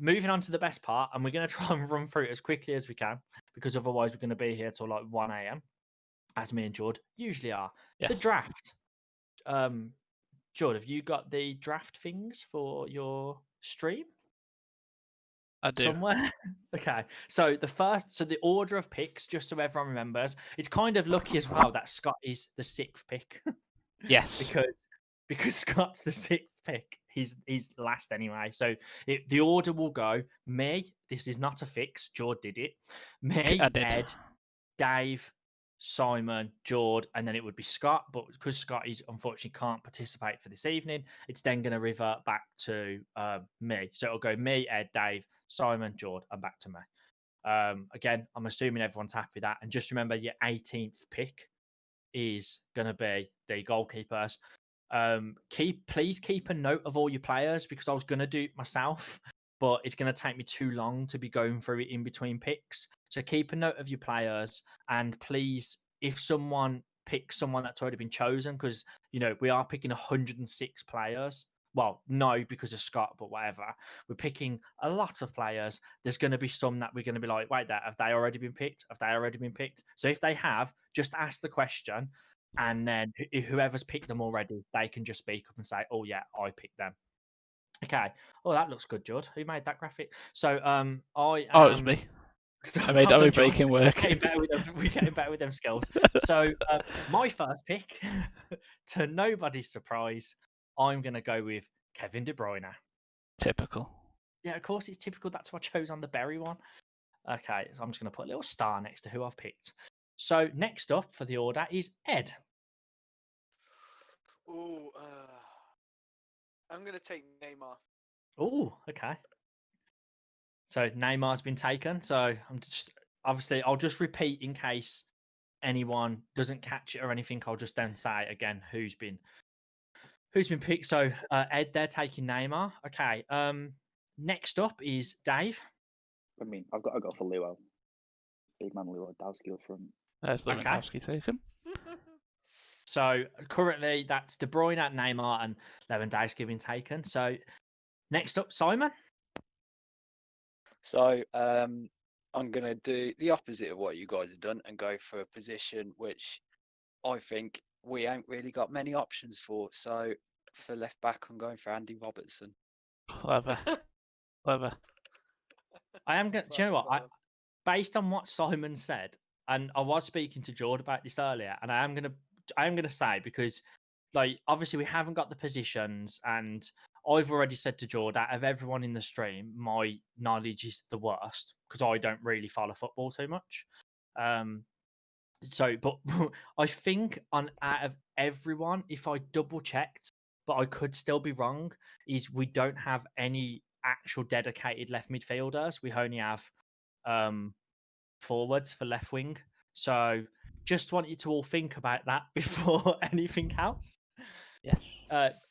moving on to the best part, and we're going to try and run through it as quickly as we can, because otherwise we're going to be here till like 1 a.m. as me and Jord usually are. Yes. The draft. Jord, have you got the draft things for your stream? I do. Somewhere. Okay. So the order of picks, just so everyone remembers, it's kind of lucky as well that Scott is the 6th pick. Yes. because Scott's the 6th pick. He's last anyway. So the order will go me. This is not a fix. Jord did it. Me, I did. Ed, Dave, Simon, Jord, and then it would be Scott. But because Scott is unfortunately can't participate for this evening, it's then going to revert back to me. So it'll go me, Ed, Dave, Simon, Jord, and back to me. Again, I'm assuming everyone's happy with that. And just remember, your 18th pick is going to be the goalkeepers. Please keep a note of all your players, because I was going to do it myself, but it's going to take me too long to be going through it in between picks. So keep a note of your players, and please, if someone picks someone that's already been chosen, because we are picking 106 players. Well, no, because of Scott, but whatever. We're picking a lot of players. There's going to be some that we're going to be like, wait, have they already been picked? Have they already been picked? So if they have, just ask the question, and then whoever's picked them already, they can just speak up and say, oh, yeah, I picked them. Okay. Oh, that looks good, Judd. Who made that graphic? So it was me. I made breaking work. We're getting better with them skills. So my first pick, to nobody's surprise, I'm going to go with Kevin De Bruyne. Typical. Yeah, of course it's typical. That's what I chose on the berry one. Okay, so I'm just going to put a little star next to who I've picked. So next up for the order is Ed. Oh, I'm going to take Neymar. Oh, okay. So Neymar's been taken. So I'll just repeat in case anyone doesn't catch it or anything. I'll just then say again who's been picked. So Ed, they're taking Neymar. Okay. Next up is Dave. I mean, I've got to go for Luo. Big man Lewandowski up front. There's Lewandowski taken. So currently that's De Bruyne, Neymar, and Lewandowski being taken. So next up, Simon. So I'm going to do the opposite of what you guys have done and go for a position which I think we ain't really got many options for. So for left back, I'm going for Andy Robertson. Clever. I am going to, do you know what? Based on what Simon said, and I was speaking to Jord about this earlier, and I am going to say, because like obviously we haven't got the positions, and I've already said to Jord, out of everyone in the stream, my knowledge is the worst because I don't really follow football too much. But I think out of everyone, if I double checked, but I could still be wrong, is we don't have any actual dedicated left midfielders. We only have forwards for left wing. So just want you to all think about that before anything else. Yes.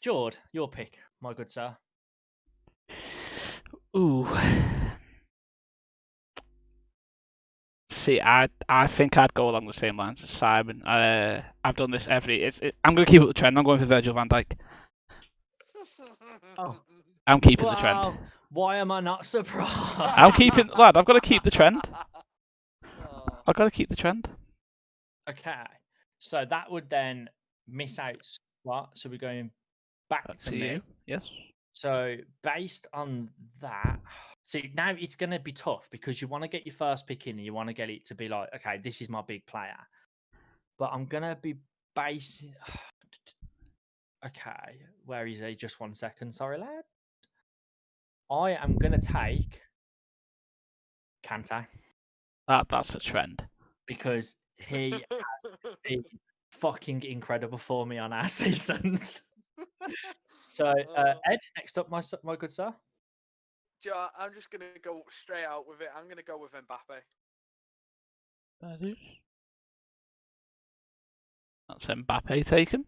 Jord, your pick, my good sir. Ooh. See, I think I'd go along the same lines as Simon. I've done this I'm going to keep up the trend. I'm going for Virgil van Dijk. Oh. I'm keeping the trend. Why am I not surprised? Lad, I've got to keep the trend. I've got to keep the trend. Okay. So that would then miss out what? So we're going back to me. You. Yes. So based on that, see, now it's going to be tough because you want to get your first pick in and you want to get it to be like, okay, this is my big player. But I'm going to be basing... Okay, where is he? Just 1 second. Sorry, lad. I am going to take Kante. That's a trend. Because he has been fucking incredible for me on our seasons. So, Ed, next up, my good sir. I'm just going to go straight out with it. I'm going to go with Mbappe. That's Mbappe taken.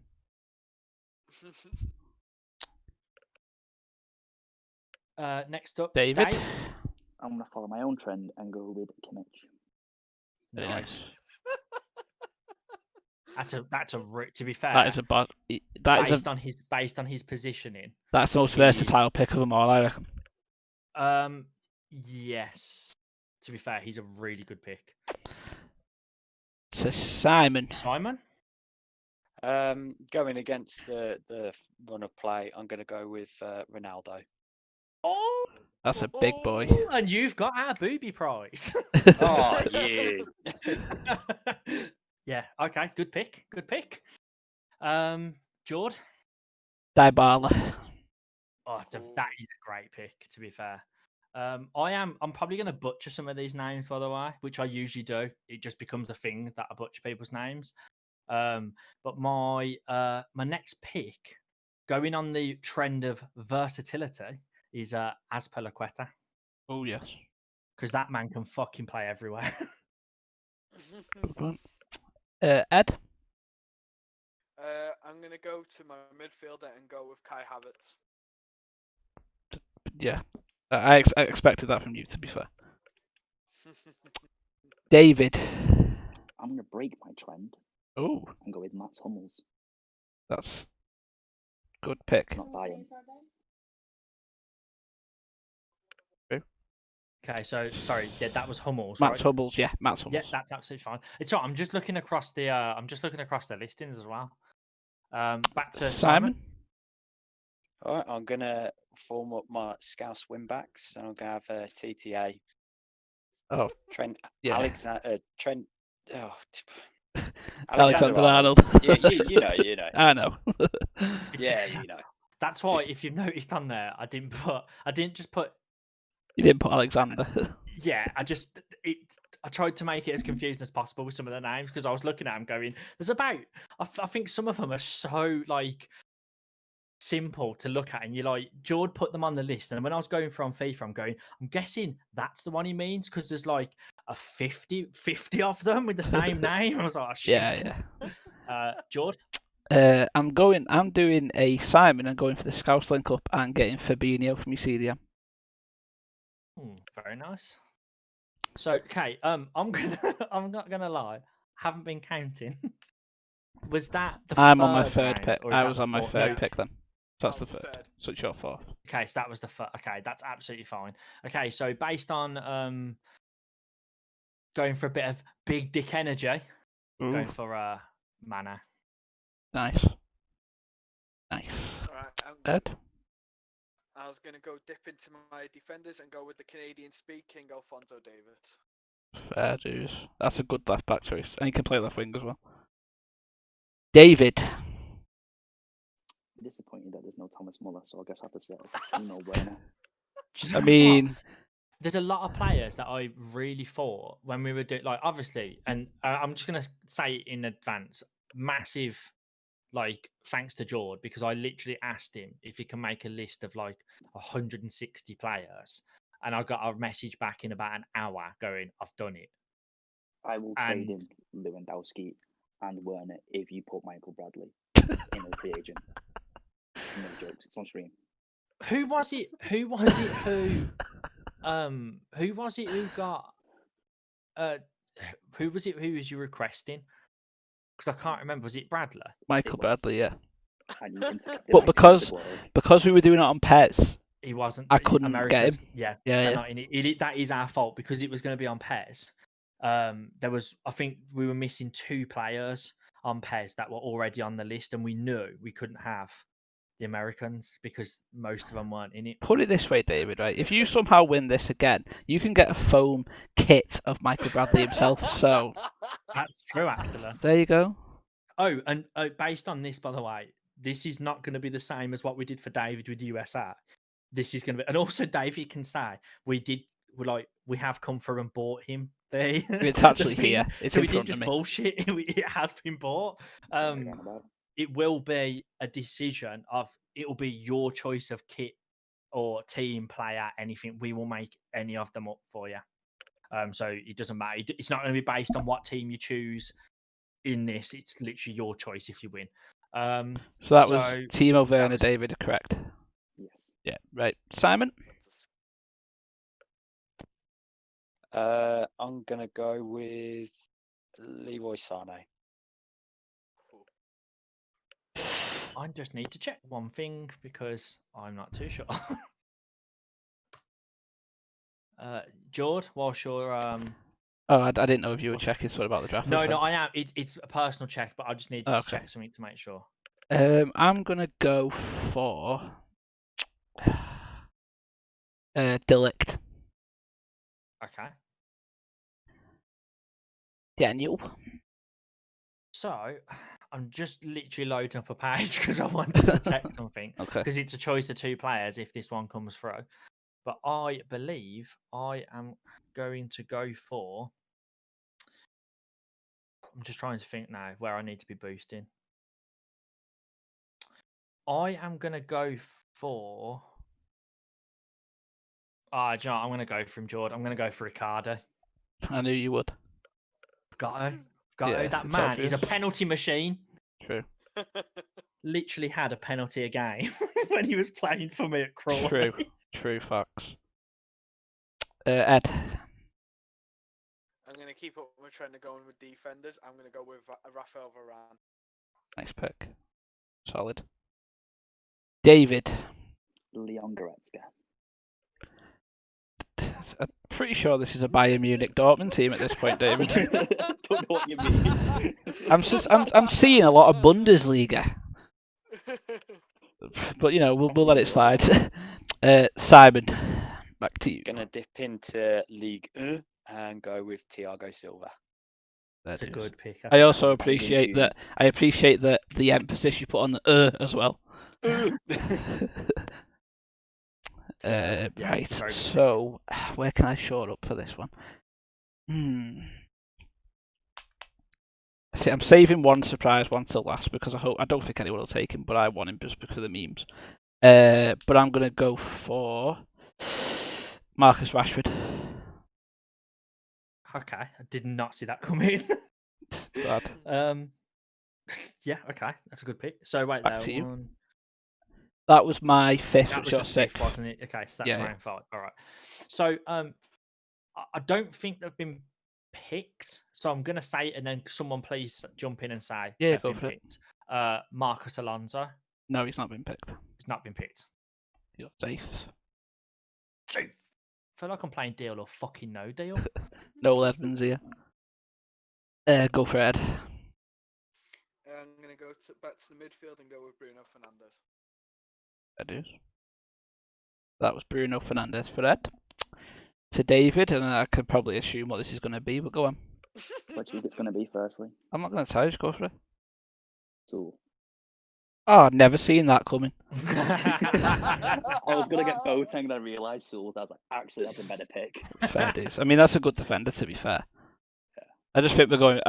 Next up, David. Dave. I'm going to follow my own trend and go with Kimmich. Nice. That's a to be fair. That is based on his positioning. That's the most versatile pick of them all, I reckon. Yes. To be fair, he's a really good pick. To Simon. Simon? Going against the run of play, I'm going to go with Ronaldo. Oh, That's a big boy. and you've got our booby prize. Oh, yeah. Yeah. Okay. Good pick. Good pick. Jord. Dybala. Oh, that is a great pick. To be fair, I'm probably going to butcher some of these names, by the way, which I usually do. It just becomes a thing that I butcher people's names. But my next pick, going on the trend of versatility, is Azpilicueta, Oh yes. because that man can fucking play everywhere. Good one. Ed. I'm going to go to my midfielder and go with Kai Havertz. Yeah. I expected that from you, to be fair. David. I'm going to break my trend Oh, and go with Mats Hummels. that's good pick. It's not buying. Okay, so sorry, yeah, that was Hummels, Mats right? Hummels, yeah, Mats Yeah, Hummels. that's absolutely fine. It's all right. I'm just looking across the listings as well. Back to Simon. All right, I'm going to form up my Scouse win backs, and I'm going to have TTA. Oh, Trent yeah. Alexander. Trent. Oh, Alexander Arnold. Yeah, you know. I know. Yeah, you know. That's why, if you've noticed on there, I didn't just put. You didn't put Alexander. Yeah, I tried to make it as confusing as possible with some of the names, because I was looking at them going, there's about, I think some of them are so like simple to look at, and you're like, Jord put them on the list, and when I was going through on FIFA, I'm guessing that's the one he means, because there's like a 50 of them with the same name. I was like, oh, shit. Yeah. Jord. I'm doing a Simon and going for the Scouse link up and getting Fabinho from UCDM. Very nice. So, okay, I'm not gonna lie, haven't been counting. Was that the I'm on my third third round, pick. or is I that was the on my fourth? third No. pick then. So that's That the was the third. third. So it's your fourth. Okay, so that was the first. Okay, that's absolutely fine. Okay, so based on going for a bit of big dick energy, Ooh, going for mana. nice. Nice. All right, Ed? I was going to go dip into my defenders and go with the Canadian speaking Alphonso Davies. Fair dues. That's a good left back choice. And he can play left wing as well. David. Disappointed that there's no Thomas Muller, so I guess I have to say Timo Werner. Do you I know what? mean, There's a lot of players that I really thought when we were doing, like, obviously, and I'm just gonna say in advance, massive, like, thanks to Jord, because I literally asked him if he can make a list of like 160 players, and I got a message back in about an hour going, "I've done it." I will trade And in Lewandowski and Werner if you put Michael Bradley in as free agent. No jokes, it's on stream. who was it? Who who got? Who was it? Who was you requesting? Because I can't remember. Was it Bradley? Michael was. Bradley, yeah. And you can But because we were doing it on pairs, He wasn't. I couldn't America's, get him. Yeah, Yeah, they're yeah. not in it. That is our fault, because it was going to be on pairs. There was, I think, we were missing 2 players on pairs that were already on the list, and we knew we couldn't have the Americans because most of them weren't in it. Put it this way, David, right? If you somehow win this again, you can get a foam kit of Michael Bradley himself. So That's true, actually. there you go. Oh, and based on this, by the way, this is not going to be the same as what we did for David with USA. This is going to be, and also David can say we have come through and bought him. It's actually here. It's so in we front didn't of just me. bullshit. It has been bought. It will be a decision of, it will be your choice of kit or team player, anything. We will make any of them up for you. So it doesn't matter. It's not going to be based on what team you choose in this. It's literally your choice if you win. So that was Timo Werner, David, correct? Yes. Yeah, right. Simon? I'm going to go with Leroy Sané. I just need to check one thing because I'm not too sure. Jord, whilst you're Oh, I didn't know if you were checking something about the draft. No, I am. It's a personal check, but I just need to Okay. check something to make sure. I'm gonna go for Delict. Okay. Daniel. So I'm just literally loading up a page because I wanted to check something. Okay. Because it's a choice of 2 players if this one comes through. But I believe I am going to go for. I'm just trying to think now where I need to be boosting. I am going to go for. Do you know what? I'm going to go for him, Jordan. I'm going to go for Ricardo. I knew you would. Got Yeah, that it's man is a obvious. penalty machine. True. Literally had a penalty a game when he was playing for me at Crawley. True facts. Ed. I'm going to keep up my trend of going with defenders. I'm going to go with Rafael Varane. Nice pick. Solid. David. Leon Goretzka. I'm pretty sure this is a Bayern Munich Dortmund team at this point, David. Don't know what you mean. I'm seeing a lot of Bundesliga, but we'll let it slide. Simon, back to you. Gonna dip into League 1 and go with Thiago Silva. That's a good pick. I also appreciate that. I appreciate the emphasis you put on the as well. Right. So, where can I short up for this one? See, I'm saving one surprise one till last because I don't think anyone will take him, but I want him just because of the memes. But I'm gonna go for Marcus Rashford. Okay, I did not see that coming. Bad. Yeah, okay, that's a good pick. So wait, Back there to you. one. That was my fifth. That Which was your the sixth, fifth, wasn't it? Okay, so that's Yeah, round 5. All right. So I don't think they've been picked. So I'm gonna say it, and then someone please jump in and say Yeah, they've go been for it. picked. Marcus Alonso. No, he's not been picked. He's not been picked. You're safe. I feel like I'm playing deal or fucking no deal. Noel Edmonds here. Go for Ed. I'm going to go back to the midfield and go with Bruno Fernandes. Ed is. That was Bruno Fernandes for Ed. To David, and I could probably assume what this is going to be, but go on. What do you think it's going to be, firstly? I'm not going to tell you, just go for it. So, Oh, never seen that coming. I was going to get Boateng, and I realised Souls. I was like, actually, that's a better pick. Fair dues. I mean, that's a good defender, to be fair. Yeah. I just think we're going.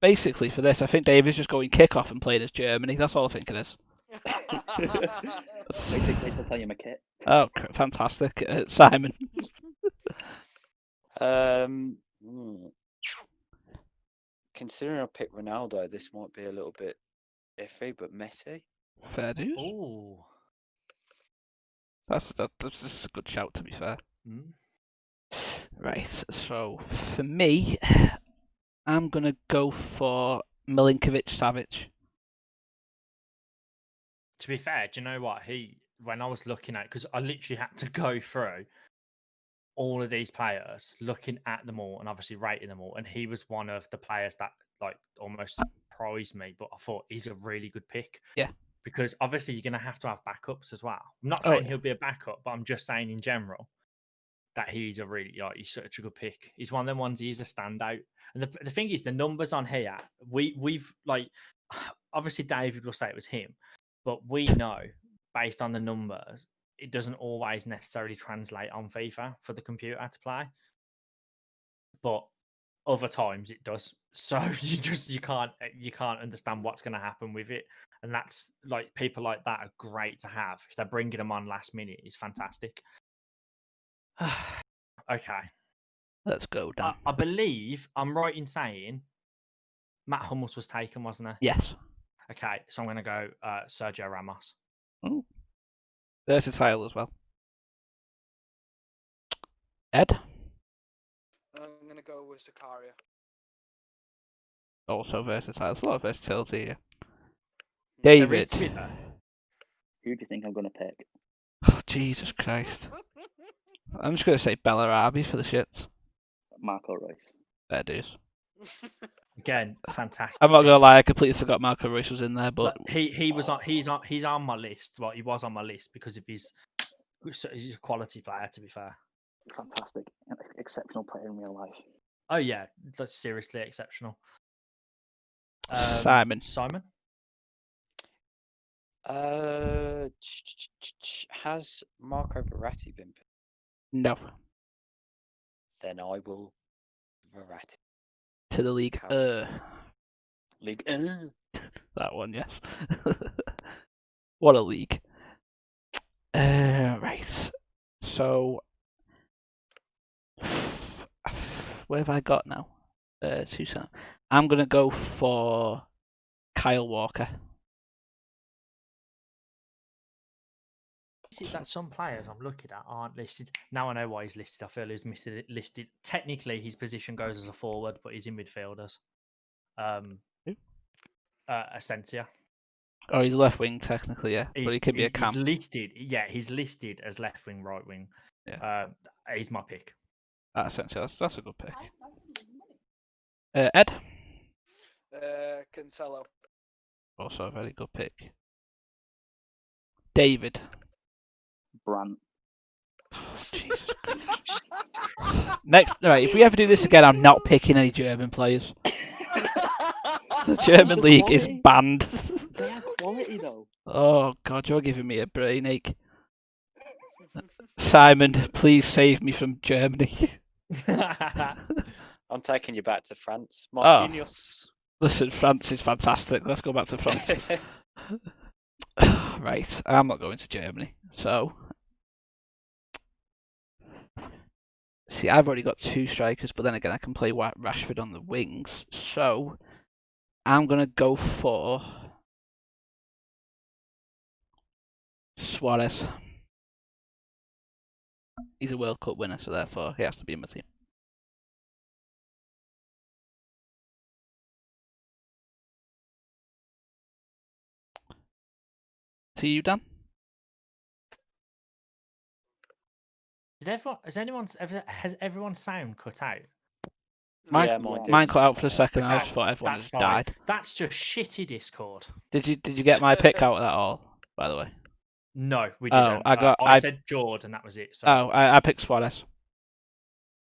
Basically for this, I think David's just going kick off and playing as Germany. That's all I think it is. Wait till I tell you my kit. Oh, fantastic. Simon. Considering I picked Ronaldo, this might be a little bit iffy, but Messi. Fair dues. Ooh. That's a good shout, to be fair. Mm. Right, so for me, I'm going to go for Milinkovic-Savic. To be fair, do you know what? When I was looking at, because I literally had to go through all of these players, looking at them all and obviously rating them all, and he was one of the players that like almost surprised me, but I thought he's a really good pick. Yeah. Because obviously you're going to have backups as well. I'm not saying he'll be a backup, but I'm just saying in general that he's he's such a good pick. He's one of them ones. He's a standout. And the thing is, the numbers on here, we've like, obviously David will say it was him, but we know based on the numbers, it doesn't always necessarily translate on FIFA for the computer to play. But other times it does. So you can't understand what's going to happen with it. And that's like, people like that are great to have. If they're bringing them on last minute, it's fantastic. Okay. Let's go, Dan. I believe I'm right in saying Matt Hummels was taken, wasn't he? Yes. Okay, so I'm going to go Sergio Ramos. Oh. Versatile as well. Ed? I'm going to go with Zakaria. Also versatile. There's a lot of versatility here. There is David. Twitter. Who do you think I'm going to pick? Oh, Jesus Christ. I'm just going to say Bellarabi for the shits. Marco Reus. There it is. Again, fantastic. I'm not going to lie, I completely forgot Marco Reus was in there, but Look, he's on my list. Well, he was on my list because of he's a quality player. To be fair. Fantastic. Exceptional player in real life. Oh yeah, that's seriously exceptional. Simon. Simon. Has Marco Verratti been picked? No. Then I will Verratti. To the league. League. That one, yes. What a league. Right. So, where have I got now? 2 seconds. I'm going to go for Kyle Walker. See that some players I'm looking at aren't listed. Now I know why he's listed. I feel he's listed. Technically, his position goes as a forward, but he's in midfielders. Asensio. Oh, he's left wing technically, yeah. But he could be a cam. He's listed as left wing, right wing. Yeah. He's my pick. Asensio, that's a good pick. Ed? Cancelo. Also a very good pick. David? Brandt. Oh, Jesus Christ. Next, right, if we ever do this again, I'm not picking any German players. The German league is banned. They have quality though. Oh God, you're giving me a brain ache. Simon, please save me from Germany. I'm taking you back to France. Marquinhos. Listen, France is fantastic. Let's go back to France. Right, I'm not going to Germany. So, see, I've already got 2 strikers, but then again, I can play Rashford on the wings. So, I'm going to go for Suarez. He's a World Cup winner, so therefore he has to be in my team. To you, Dan? Has everyone's sound cut out? Yeah, mine did. Mine cut out for a second. Okay, I just thought everyone that's had fine. died. That's just shitty Discord. Did you get my pick out of that all? By the way. No, we Oh, didn't. I said Jord, and that was it. So. Oh, I picked Suarez.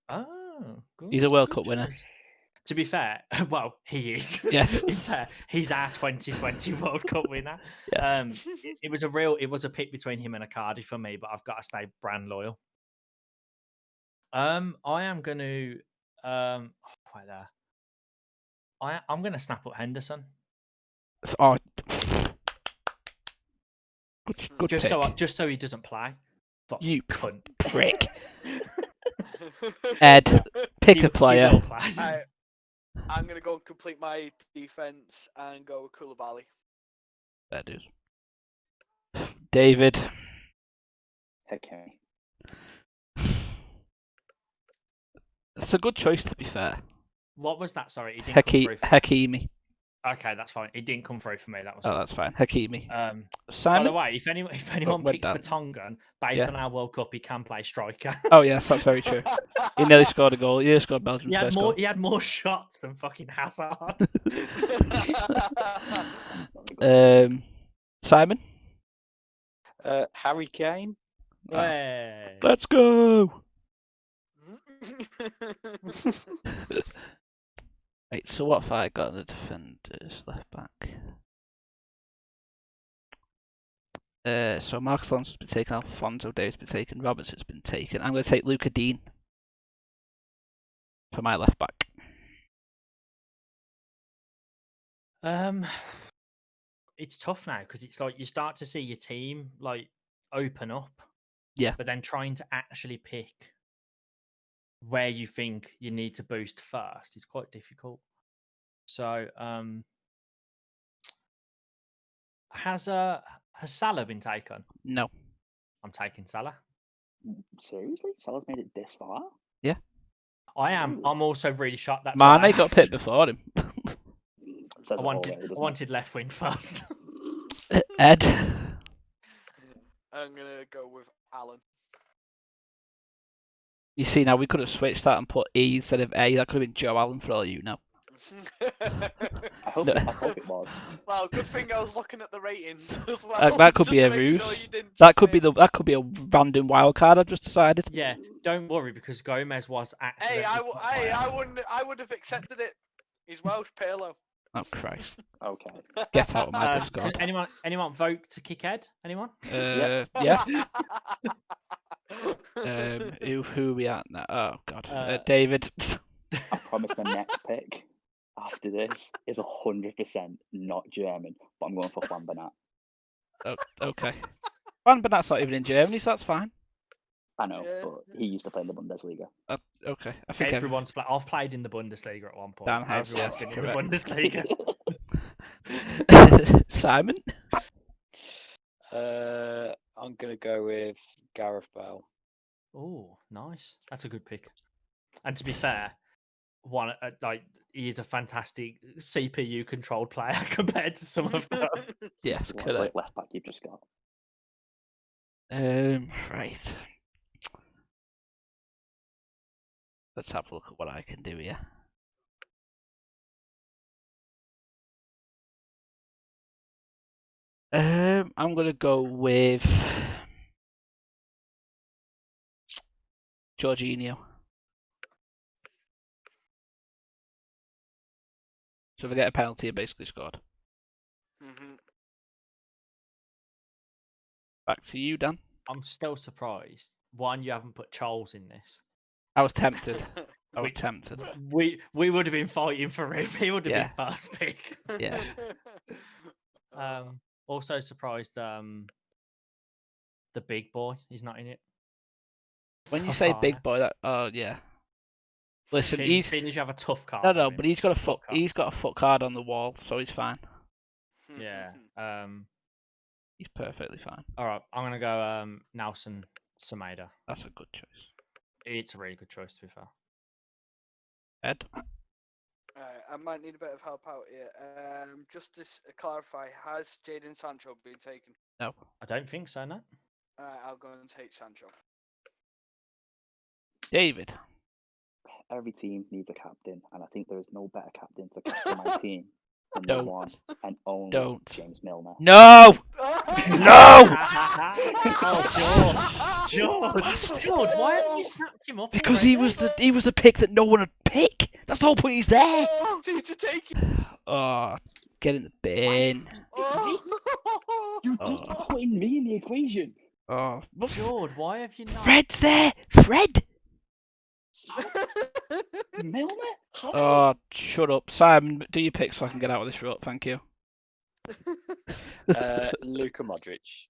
Oh, good. He's a World good Cup winner. choice. To be fair, well, he is. Yes. He's our 2020 World Cup winner. Yes. It was a pick between him and a Cardiff for me, but I've got to stay brand loyal. I am going to right there. I'm going to snap up Henderson. Oh, good just pick. so he doesn't play. Fuck, You cunt. prick. Ed, pick a player. He will play. I'm going to go and complete my defense and go with Koulibaly. That is. David. Okay. That's a good choice, to be fair. What was that? Sorry, it didn't come through. Hakimi. Okay, that's fine. It didn't come through for me. That was. Oh, that's fine. Hakimi. By Simon? the way, if anyone picks Vertonghen based Yeah. on our World Cup, he can play striker. Oh yes, that's very true. He nearly scored a goal. He nearly scored Belgium's first goal. He had more shots than fucking Hazard. Simon? Harry Kane. Hey. Let's go. Right, so what have I got in the defenders left back? So Marcus Alonso's been taken, Alphonso Davies been taken, Robertson's been taken. I'm going to take Luca Dean for my left back. It's tough now because it's like you start to see your team like open up. Yeah. But then trying to actually pick where you think you need to boost first is quite difficult. So, has Salah been taken? No. I'm taking Salah. Seriously? Salah's made it this far? Yeah. I am. I'm also really shocked. That's Mane why I got asked. picked before him. I wanted left wing first. Ed. I'm gonna go with Alan. You see, now we could have switched that and put E instead of A. That could have been Joe Allen for all you know. I hope it was. Well, good thing I was looking at the ratings as well. That could just be to a make ruse. Sure you didn't That jump could be in. that could be a random wild card. I've just decided. Yeah, don't worry because Gomez was actually. Hey, I would have accepted it. He's Welsh, Palo. Oh Christ! Okay. Get out of my Discord. Anyone vote to kick Ed? Anyone? Yeah. Who are we at now? Oh God, David. I promise my next pick after this is 100% not German, but I'm going for Juan Bernat. Oh, okay. Juan Bernat's not even in Germany, so that's fine. I know, but he used to play in the Bundesliga. Okay, I think Everyone's I've played in the Bundesliga at one point. Dan has, Everyone's yes, been in the correct. Bundesliga. Simon. I'm gonna go with Gareth Bale. Oh, nice. That's a good pick. And to be fair, he is a fantastic CPU controlled player compared to some of them. Yes, What correct. left back you've just got? Right. Let's have a look at what I can do here. I'm gonna go with Jorginho. So if I get a penalty, I basically scored. Mhm. Back to you, Dan. I'm still surprised. One, you haven't put Charles in this. I was tempted. I was tempted. We would have been fighting for him. He would have Yeah. been first pick. Yeah. Also surprised the big boy. He's not in it. When you say Fofana. big boy, yeah. Listen, seeing as you have a tough card. no, on him. but he's got a foot. Fuck off. He's got a foot card on the wall, so he's fine. Yeah. He's perfectly fine. All right. I'm gonna go Nelson Semedo. That's a good choice. It's a really good choice, to be fair. Ed. I might need a bit of help out here. Just to clarify, has Jadon Sancho been taken? No. I don't think so. No. I'll go and take Sancho. David. Every team needs a captain, and I think there is no better captain to captain my team than the Don't. one and only Don't. James Milner. No. No. Oh, George, why haven't you snapped him up? Because he was the pick that no one would pick. That's the whole point. He's there. Oh, need to take it. Oh, get in the bin. Oh. You keep putting me in the equation. Oh, but George, why have you not? Fred's there. Fred. Milner? How? Oh, shut up, Simon. Do your pick so I can get out of this rut. Thank you. Luka Modric.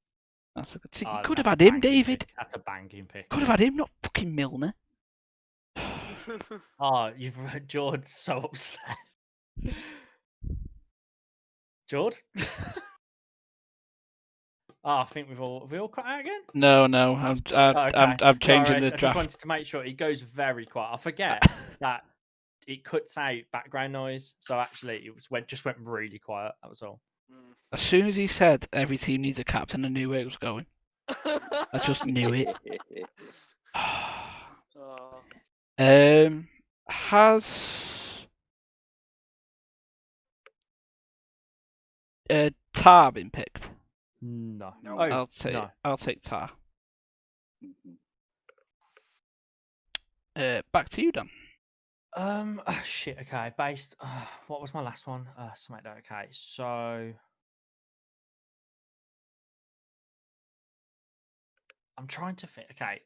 That's a good. See, Oh, you could have that's had a him, banging David. pick. That's a banging pick. Could have had him, not fucking Milner. Oh, George's so upset. George? Oh, I think we all cut out again. No, I'm Okay. changing Sorry, the I just draft. wanted to make sure it goes very quiet. I forget that it cuts out background noise, so actually it just went really quiet. That was all. As soon as he said every team needs a captain, I knew where it was going. I just knew it. Oh. Has Tar been picked? No. No. Oh, I'll take Tar. Mhm. Back to you, Dan. Shit. Okay. Based. What was my last one? SmackDown. Okay. So I'm trying to think. Okay.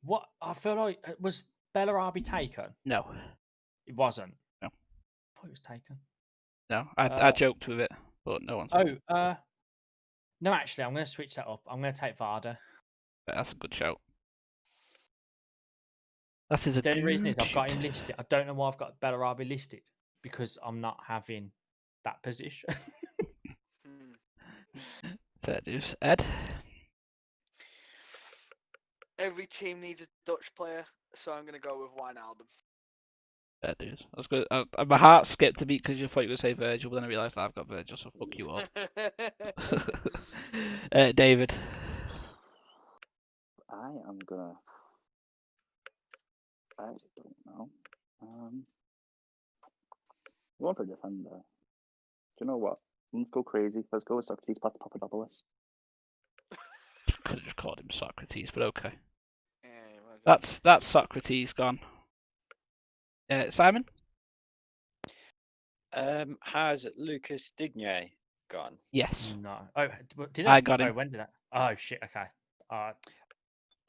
What I feel like was Bellarabi taken? No, It wasn't. No. I thought it was taken. no. I joked with it, but no one's. No. Actually, I'm going to switch that up. I'm going to take Varda. That's a good shout. That is a The only reason is good I've got shout. him listed. I don't know why I've got Bellarabi listed because I'm not having that position. Fair dues. Ed. Every team needs a Dutch player, so I'm going to go with Wijnaldum. Fair dues. I was good. My heart skipped a beat because you thought you were going to say Virgil, but then I realised that I've got Virgil, so fuck you up. David. I am gonna I actually don't know. Going for a defender. Do you know what? Let's go crazy. Let's go with Socrates past Papadopoulos. Could have just called him Socrates, but okay. Yeah, well, That's Socrates gone. Simon? Has Lucas Digne gone? Yes. No. Oh, did I I? got him. Oh, when did I? Oh shit. Okay.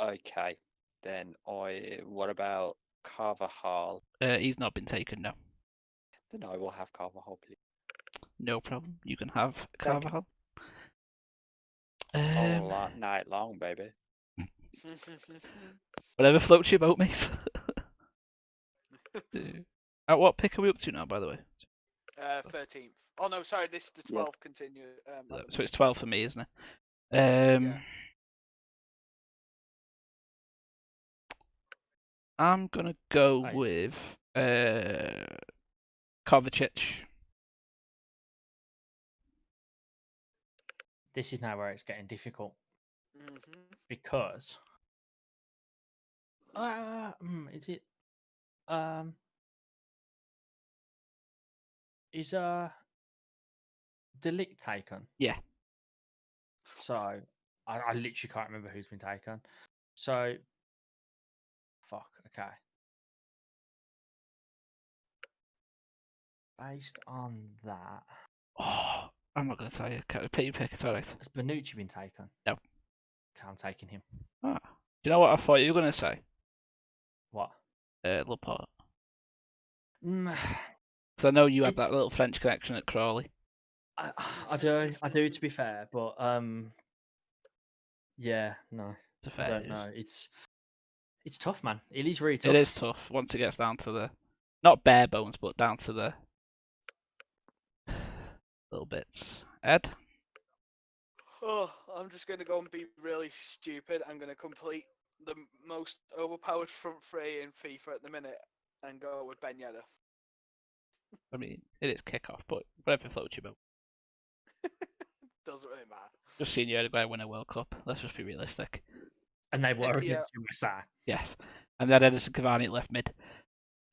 Okay, then What about Carvajal? He's not been taken, no. Then I will have Carvajal, please. No problem. You can have Thank you. Carvajal. All night long, baby. Whatever floats your boat, mate. What pick are we up to now, by the way? 13th. Oh no, sorry, this is the 12th. Continue. So it's 12 for me, isn't it? Yeah. I'm gonna go Aye. with Kovacic. This is now where it's getting difficult hmm because. Is it? Is Delict taken? Yeah. So I literally can't remember who's been taken. So fuck. Okay. Based on that, Oh, I'm not gonna tell you. Pick your pick. It's alright. has Bonucci been taken? No. Okay, I'm taking him. Ah. Do you know what I thought you were gonna say? What? Laporte. Mm, Because I know you had It's- that little French connection at Crawley. I do. To be fair, but yeah, no, It's a I fair don't use. know. It's tough, man. It is really tough. It is tough once it gets down to the not bare bones, but down to the little bits. Ed? Oh, I'm just going to go and be really stupid. I'm going to complete the most overpowered front three in FIFA at the minute and go with Ben Yedder. I mean, it is kickoff, but whatever floats your boat. Doesn't really matter. Just seeing you guy win a World Cup. Let's just be realistic. And they were Yeah. against USA. Yes. And then Edison Cavani at left mid.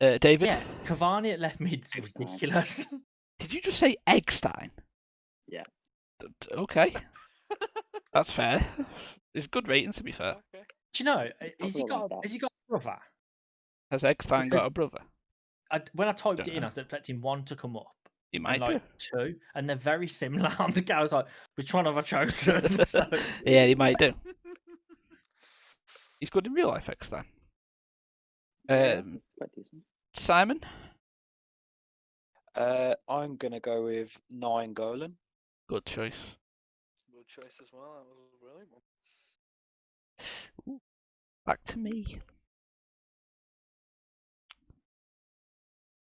David? Yeah, Cavani at left mid's Eggstein. ridiculous. Did you just say Eggstein? Yeah. Okay. That's fair. It's good rating, to be fair. Okay. Do you know? That's Has he all got? them Has he stats. got a brother? Has Eggstein got a brother? When I typed Don't it in, know. I was expecting one to come up. He And might like two, and they're very similar on the go. I was like, which one have I chosen? So, do. Yeah, he might do. He's good in real life, Eggstein. Yeah, it's quite decent. Simon? I'm gonna go with 9 Golan. Good choice. Good choice as well. That was a brilliant one. Ooh, back to me.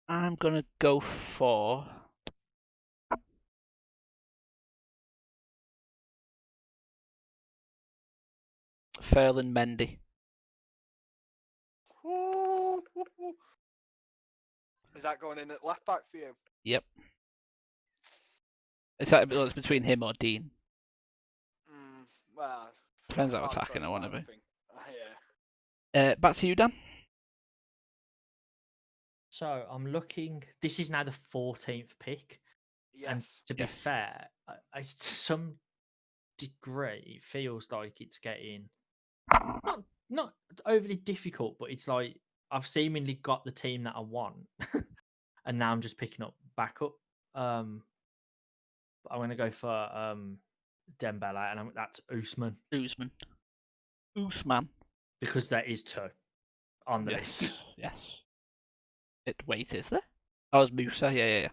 I'm gonna go for Ferland Mendy. Is that going in at left back for you? Yep. It's between him or Dean. Well, Depends how hard attacking choice, I want to man, be. think. Yeah. Back to you, Dan. so I'm looking. This is now the 14th pick, and Yes. to be Yes. fair, to some degree, it feels like it's getting not overly difficult, but it's like I've seemingly got the team that I want, and now I'm just picking up backup. I'm going to go for Dembele, and that's Usman Usman. because there is two on the list. Yes. Wait, is there? Oh, it's Musa. Yeah.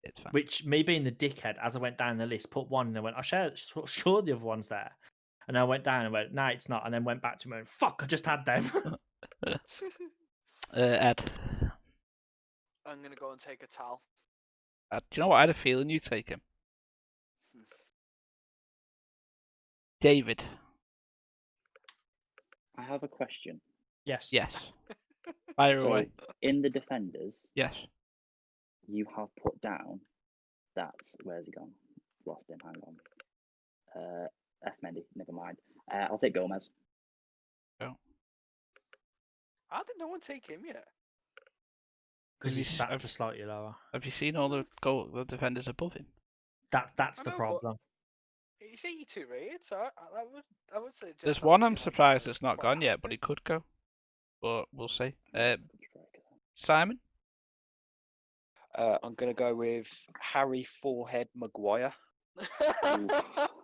It's fine. Which me being the dickhead, as I went down the list, put one and I went, sure the other one's there. And I went down and went, no, it's not. And then went back to me and went, fuck, I just had them. Ed. I'm going to go and take a towel. Do you know what? I had a feeling you'd take him. David. I have a question. Yes. Yes. Fire So, away. in the defenders, Yes. you have put down that's where's he gone? Lost him. Hang on. F Mendy. Never mind. I'll take Gomez. Oh. How did no one take him yet? Because Have his you s- stats are slightly lower. Have you seen all the defenders above him? That's I the know, but problem. he's 82 rated, so I would say. There's one I'm surprised it's not gone yet, but he could go. But we'll see. Simon? I'm going to go with Harry Forehead Maguire.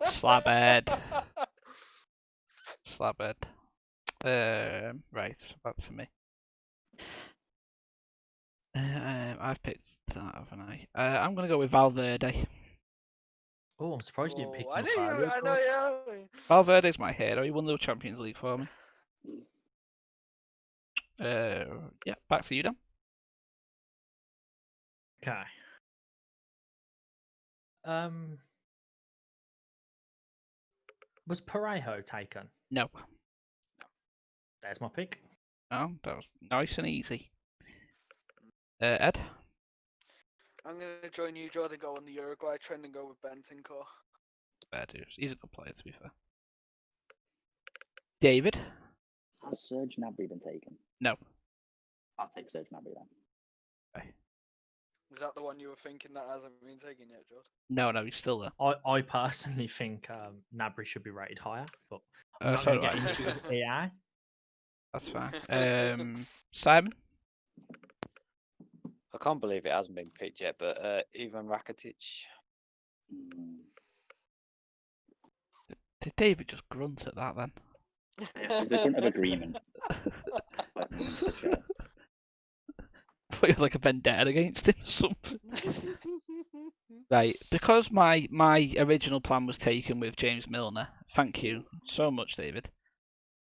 Slabhead. Slabhead. Right, back to me. I've picked that, haven't I? I'm going to go with Valverde. Oh, I'm surprised you didn't pick I him. knew you. I know you. Valverde's my hero. He won the Champions League for me. Yeah, back to you, Dan. Okay. Was Parejo taken? No. There's my pick. Oh, that was nice and easy. Ed? I'm going to join you, Jordan, go on the Uruguay trend and go with Bentancur. Fair dues. He's a good player, to be fair. David? Has Serge Gnabry been taken? No. I'll take Serge Gnabry then. Okay. Was that the one you were thinking that hasn't been taken yet, Jordan? No, he's still there. I personally think Gnabry should be rated higher, but I'm not so going to do get into it. AI. That's fine. Simon? I can't believe it hasn't been picked yet, but Ivan Rakitic. Mm. Did David just grunt at that then? It's a grunt of agreement. Like, for sure. Put you like a vendetta against him or something. Right, because my original plan was taken with James Milner. Thank you so much, David.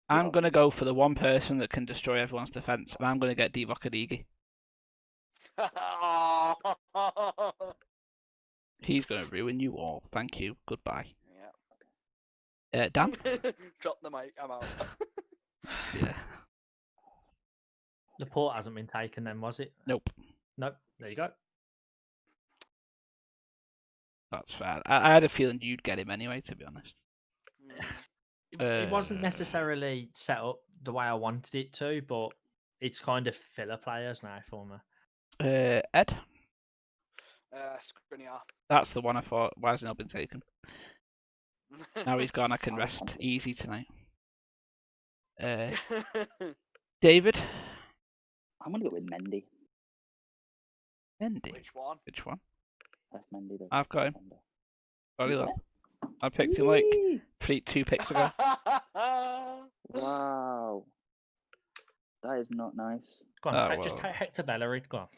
I'm going to go for the one person that can destroy everyone's defence, and I'm going to get Divock Origi. He's going to ruin you all. Thank you. Goodbye. Yeah. Dan? Drop the mic. I'm out. Yeah. Laporte hasn't been taken then, was it? Nope. Nope. There you go. That's fair. I had a feeling you'd get him anyway, to be honest. It wasn't necessarily set up the way I wanted it to, but it's kind of filler players now for me. Ed? Skriniar. That's the one I thought. Why has he not been taken? Now he's gone, I can rest easy tonight. David? I'm going to go with Mendy. Mendy? Which one? Which one? F Mendy. I've got him. defender. Sorry, lad. I picked him like Whee! 2 picks ago. Wow. That is not nice. Go on, Oh, just well. take Hector Bellerin. Go on.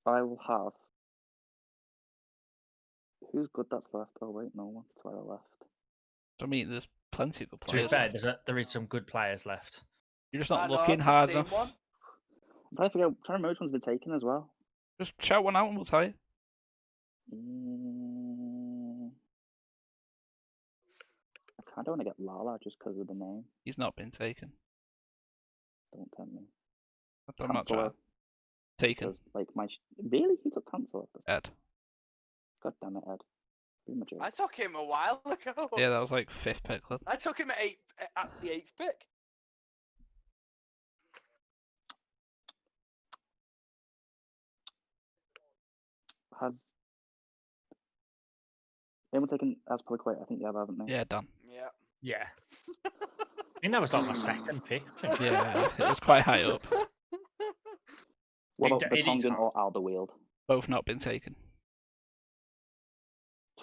I will have. Who's good that's left? Oh, wait, no one. That's why I left. I mean, there's plenty of good To be players. fair, there is some good players left. You're just not I know, looking I've just hard seen enough. one. I'm trying to figure out. Trying to remember which one's been taken as well. Just shout one out and we'll tell you. I don't want to get Lala just because of the name. He's not been taken. Don't tempt me. I'm not trying. Cancelo. Taken. Because, like, really? He took Cancelo? Ed. God damn it, Ed. Be my joke. I took him a while ago. Yeah, that was like 5th pick, lad. I took him at the 8th pick. Has anyone taken Azpilicueta? I think they have, haven't they? Yeah, done. Yeah. Yeah. I think that was like my second pick. I think. Yeah, it was quite high up. What about It is Vertonghen hard. or Alderweireld? Both not been taken.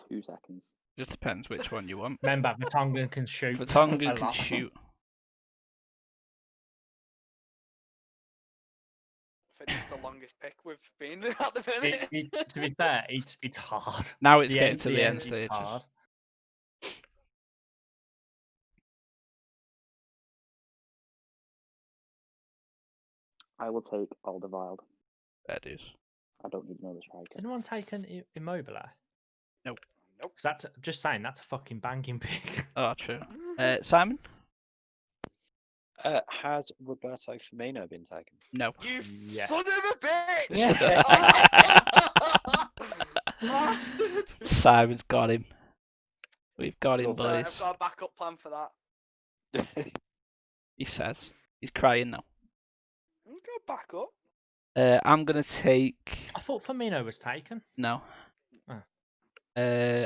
2 seconds. Just depends which one you want. Remember, Vertonghen can shoot. Vertonghen a can lot. shoot. I think it's the longest pick we've been at the minute. To be fair, it's hard. Now it's The getting to the end is stages. hard. I will take Alderweireld. That is. I don't need another striker. Has anyone taken Immobile? Nope. Nope. Because that's just saying that's a fucking banging pick. Oh, true. Simon? Has Roberto Firmino been taken? No. You Yeah. son of a bitch! Yeah. Bastard! Simon's got him. We've got him, Love So boys. I've got a backup plan for that. He says. He's crying now. I've got a backup. I'm going to take... I thought Firmino was taken. No. Oh.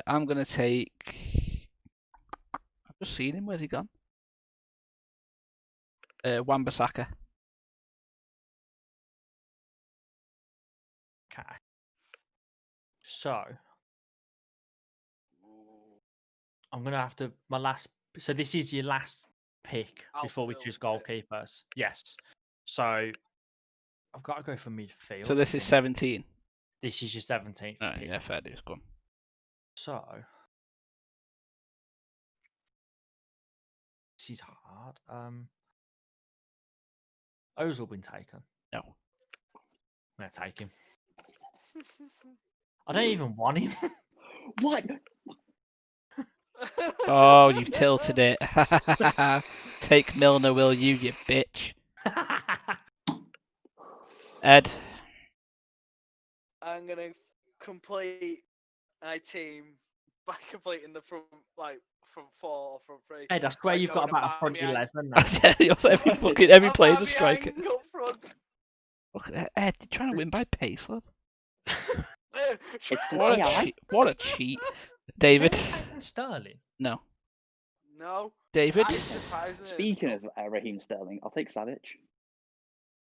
I'm going to take... I've just seen him. Where's he gone? Wan-Bissaka. Okay. So I'm gonna have to my last. So this is your last pick before we choose Outfield pick. goalkeepers. Yes. So I've got to go for midfield. So this is 17. This is your 17th Oh, pick. yeah, fair dues. Go on. So this is hard. Ozil been taken. No. I'm gonna take him. I don't even want him. What? Oh, you've tilted it. Take Milner, will you bitch? Ed. I'm gonna complete my team by completing the front four or front three. Ed, I swear by you've got going about a front Aubameyang. 11 now. every player's a striker. Aubameyang up front. Look at Ed, you're trying to win by pace, love. It's What a AI. cheat. What a cheat. Is David. anyone taking Sterling? No. No. David. That is surprising. Speaking of Raheem Sterling, I'll take Savage.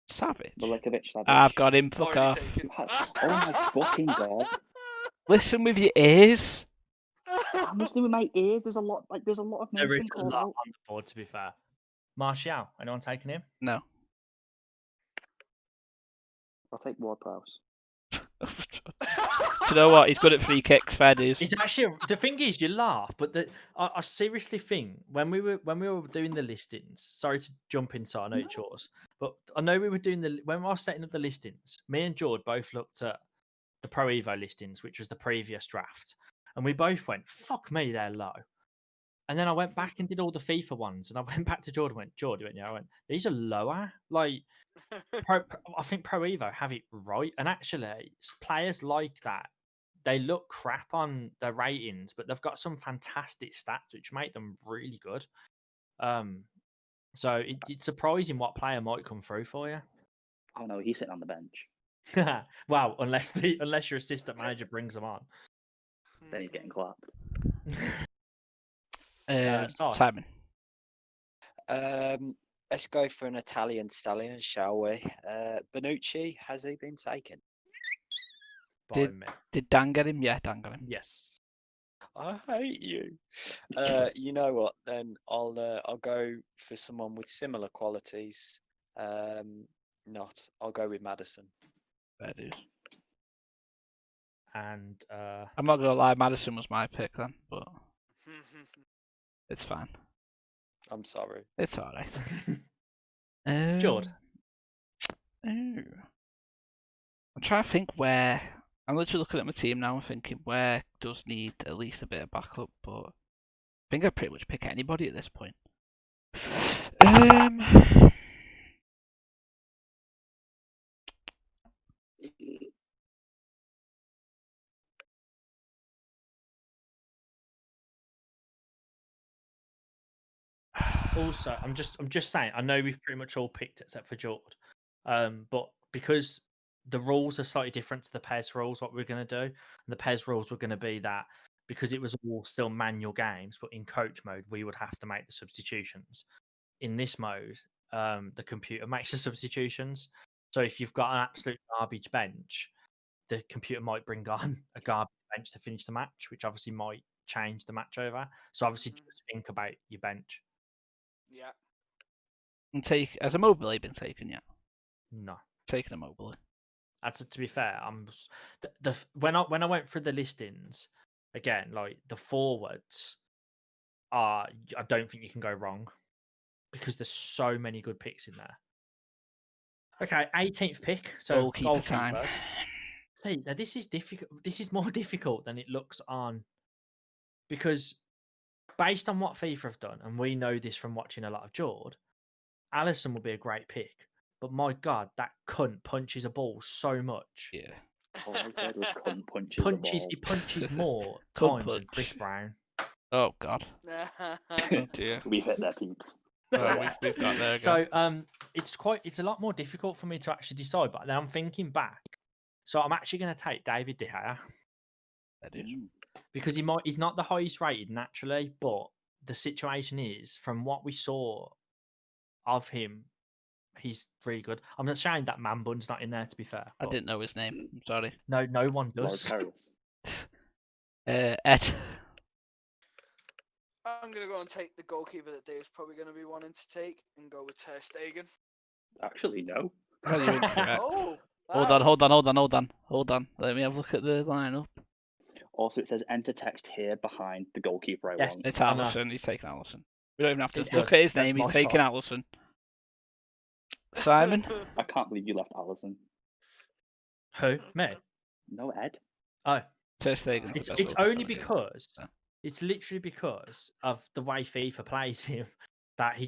Savage. Milinkovic Savage. I've got him. Fuck Already off. taken. Oh my fucking god! Listen with your ears. I'm listening with my ears. There's a lot of There names is a called lot out. on the board, to be fair. Martial, anyone taking him? No. I'll take Ward-Prowse. Do you know what? He's good at free kicks. Fair dues. It's actually the thing is you laugh, but I seriously think when we were doing the listings. Sorry to jump in, so I know it's yours, but I know we were doing when I was setting up the listings. Me and George both looked at the Pro Evo listings, which was the previous draft, and we both went, "Fuck me, they're low." And then I went back and did all the FIFA ones, and I went back to George and went, "George, you went, yeah." I went, "These are lower." Like, I think Pro Evo have it right, and actually, players like that. They look crap on their ratings, but they've got some fantastic stats which make them really good. So it's surprising what player might come through for you. Oh no, he's sitting on the bench. Wow, unless your assistant manager brings them on. Then he's getting clapped. Simon. Let's go for an Italian stallion, shall we? Bonucci, has he been taken? By me. Did Dan get him? Yeah, Dan got him. Yes. I hate you. You know what? Then I'll go for someone with similar qualities. I'll go with Maddison. Fair dues. And I'm not gonna lie, Madison was my pick then, but it's fine. I'm sorry. It's alright. George. I'm trying to think where. I'm literally looking at my team now and thinking where does need at least a bit of backup, but I think I'd pretty much pick anybody at this point. Also, I'm just saying. I know we've pretty much all picked except for George, but because the rules are slightly different to the PES rules, what we're going to do, and the PES rules were going to be that because it was all still manual games, but in coach mode we would have to make the substitutions. In this mode, the computer makes the substitutions. So if you've got an absolute garbage bench, the computer might bring on a garbage bench to finish the match, which obviously might change the match over. So obviously, just think about your bench. Yeah. And has a mobile been taken yet? No, Taken a mobile. that's to be fair. When I went through the listings again, like the forwards are. I don't think you can go wrong because there's so many good picks in there. Okay, 18th pick. So Goalkeeper time. See, now this is difficult. This is more difficult than it looks on, because based on what FIFA have done, and we know this from watching a lot of Jord, Alisson will be a great pick. But my God, that cunt punches a ball so much. Yeah. All I said was cunt punches the ball. He punches more Cunt times than Chris punch. Brown. Oh God. Oh dear. We've hit their peeps. Oh, we've got there again. So it's a lot more difficult for me to actually decide. But now I'm thinking back, so I'm actually going to take David De Gea because he's not the highest rated naturally, but the situation is from what we saw of him, he's really good. I'm ashamed that Man Bun's not in there. To be fair, I but didn't know his name. I'm sorry. no one Lord does. Karius. Ed. I'm gonna go and take the goalkeeper that Dave's probably gonna be wanting to take and go with Ter Stegen. Actually, no. Oh, you're incorrect. Oh, Hold on. Let me have a look at the lineup. Also, it says enter text here behind the goalkeeper I Yes. want. It's I know. Allison. He's taking Allison. We don't even have to It's look good. at his That's name. He's my taking fault. Allison. Simon. I can't believe you left Allison. Who? Me? No, Ed. Oh, Ter Stegen's it's the best only goalkeeper. because So. it's literally because of the way FIFA plays him that he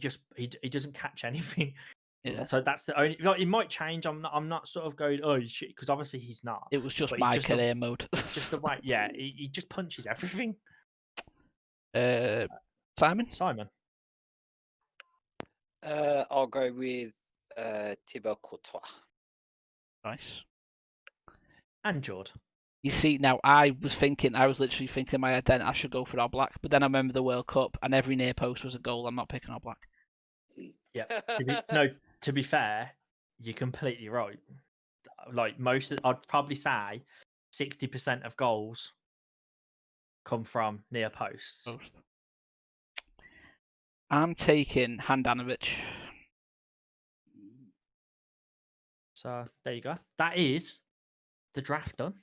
doesn't catch anything. Yeah. So that's the only. Like, it might change. I'm not sort of going shit because obviously he's not. It was just But my it's career mode. It's just the way. Yeah, he just punches everything. Simon. Simon. I'll go with Thibaut Courtois. Nice. And Jord. You see, now I was literally thinking in my head then I should go for Oblak, but then I remember the World Cup and every near post was a goal. I'm not picking Oblak. Yeah. To be fair, you're completely right. Like I'd probably say 60% of goals come from near posts. I'm taking Handanovic. So there you go. That is the draft done.